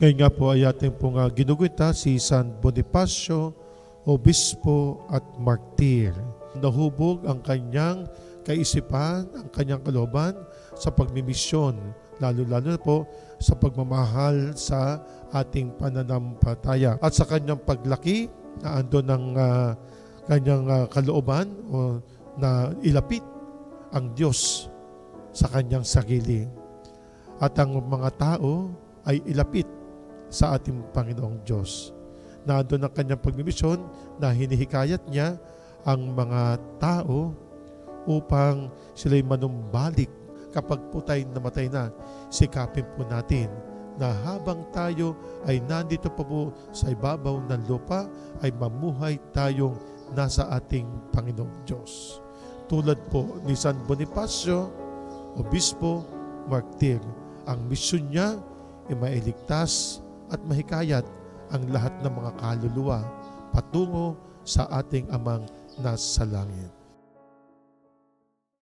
Ngayon nga po ay ating pong ginugunita si San Bonifacio, Obispo at Martir. Nahubog ang kanyang kaisipan, ang kanyang kalooban sa pagmimisyon, lalo-lalo na po sa pagmamahal sa ating pananampalataya. At sa kanyang paglaki, na ando ng kanyang kalooban na ilapit ang Diyos sa kanyang sarili. At ang mga tao ay ilapit sa ating Panginoong Diyos. Nandun ang kanyang pagmimisyon na hinihikayat niya ang mga tao upang sila'y manumbalik. Kapag po tayo namatay na, sikapin po natin na habang tayo ay nandito pa po sa ibabaw ng lupa, ay mamuhay tayong nasa ating Panginoong Diyos. Tulad po ni San Bonifacio, Obispo, Martir, ang misyon niya ay mailigtas at mahikayat ang lahat ng mga kaluluwa patungo sa ating Amang nasa langit.